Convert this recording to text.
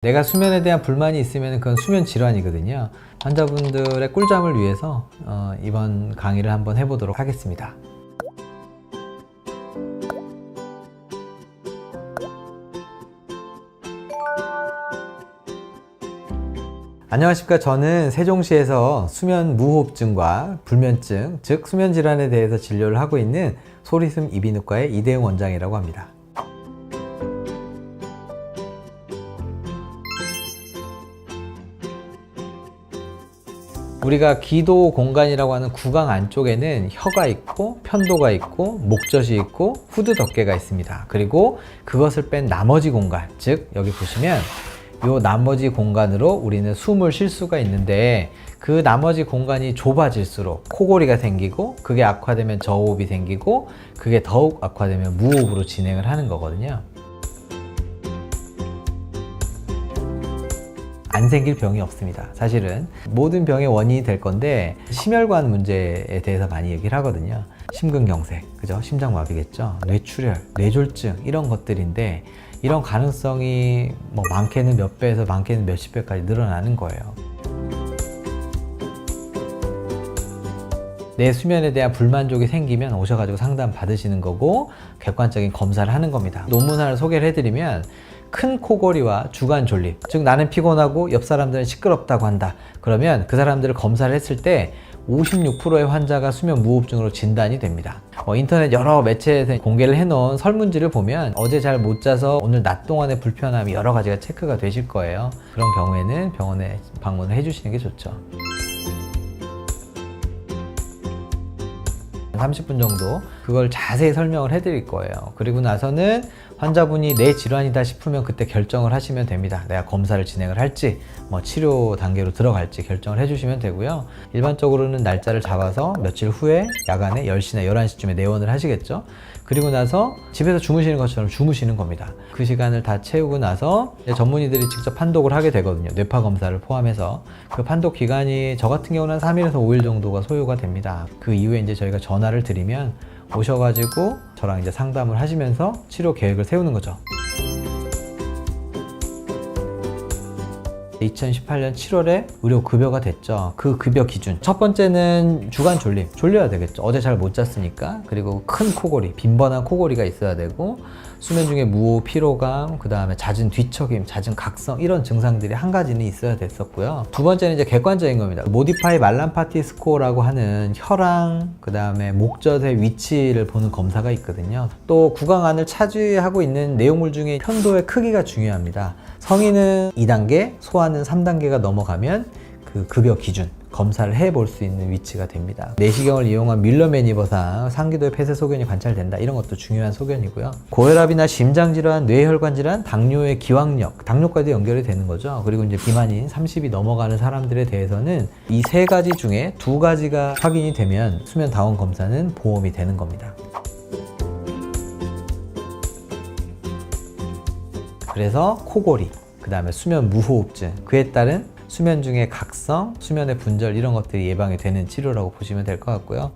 내가 수면에 대한 불만이 있으면 그건 수면 질환이거든요. 환자분들의 꿀잠을 위해서 이번 강의를 한번 해보도록 하겠습니다. 안녕하십니까. 저는 세종시에서 수면 무호흡증과 불면증, 즉 수면 질환에 대해서 진료를 하고 있는 소리숨 이비인후과의 이대웅 원장이라고 합니다. 우리가 기도 공간이라고 하는 구강 안쪽에는 혀가 있고 편도가 있고 목젖이 있고 후두 덮개가 있습니다. 그리고 그것을 뺀 나머지 공간, 즉 여기 보시면 이 나머지 공간으로 우리는 숨을 쉴 수가 있는데, 그 나머지 공간이 좁아질수록 코골이가 생기고, 그게 악화되면 저호흡이 생기고, 그게 더욱 악화되면 무호흡으로 진행을 하는 거거든요. 안 생길 병이 없습니다. 사실은 모든 병의 원인이 될 건데, 심혈관 문제에 대해서 많이 얘기를 하거든요. 심근경색, 그죠? 심장마비겠죠? 뇌출혈, 뇌졸중 이런 것들인데, 이런 가능성이 많게는 몇 배에서 많게는 몇십 배까지 늘어나는 거예요. 내 수면에 대한 불만족이 생기면 오셔가지고 상담 받으시는 거고, 객관적인 검사를 하는 겁니다. 논문 하나 소개를 해드리면, 큰 코골이와 주간 졸립, 즉 나는 피곤하고 옆 사람들은 시끄럽다고 한다. 그러면 그 사람들을 검사를 했을 때 56%의 환자가 수면 무호흡증으로 진단이 됩니다. 인터넷 여러 매체에서 공개를 해놓은 설문지를 보면 어제 잘 못 자서 오늘 낮 동안의 불편함이 여러 가지가 체크가 되실 거예요. 그런 경우에는 병원에 방문을 해주시는 게 좋죠. 30분 정도 그걸 자세히 설명을 해드릴 거예요. 그리고 나서는 환자분이 내 질환이다 싶으면 그때 결정을 하시면 됩니다. 내가 검사를 진행을 할지 치료 단계로 들어갈지 결정을 해주시면 되고요. 일반적으로는 날짜를 잡아서 며칠 후에 야간에 10시나 11시쯤에 내원을 하시겠죠. 그리고 나서 집에서 주무시는 것처럼 주무시는 겁니다. 그 시간을 다 채우고 나서 전문의들이 직접 판독을 하게 되거든요. 뇌파 검사를 포함해서. 그 판독 기간이 저 같은 경우는 3일에서 5일 정도가 소요가 됩니다. 그 이후에 이제 저희가 전화를 드리면 오셔가지고 저랑 이제 상담을 하시면서 치료 계획을 세우는 거죠. 2018년 7월에 의료 급여가 됐죠. 그 급여 기준. 첫 번째는 주간 졸림. 졸려야 되겠죠. 어제 잘 못 잤으니까. 그리고 큰 코골이, 빈번한 코골이가 있어야 되고, 수면 중에 무호흡, 피로감, 그 다음에 잦은 뒤척임, 잦은 각성, 이런 증상들이 한 가지는 있어야 됐었고요. 두 번째는 이제 객관적인 겁니다. 모디파이 말람파티 스코어라고 하는 혀랑 그 다음에 목젖의 위치를 보는 검사가 있거든요. 또 구강 안을 차지하고 있는 내용물 중에 편도의 크기가 중요합니다. 성인은 2단계, 소아는 3단계가 넘어가면 그 급여 기준 검사를 해볼 수 있는 위치가 됩니다. 내시경을 이용한 뮬러 매니버상, 상기도의 폐쇄 소견이 관찰된다. 이런 것도 중요한 소견이고요. 고혈압이나 심장질환, 뇌혈관 질환, 당뇨의 기왕력, 당뇨까지 연결이 되는 거죠. 그리고 이제 비만인 30이 넘어가는 사람들에 대해서는 이 세 가지 중에 두 가지가 확인이 되면 수면 다원 검사는 보험이 되는 겁니다. 그래서 코골이, 그 다음에 수면 무호흡증, 그에 따른 수면 중에 각성, 수면의 분절 이런 것들이 예방이 되는 치료라고 보시면 될 것 같고요.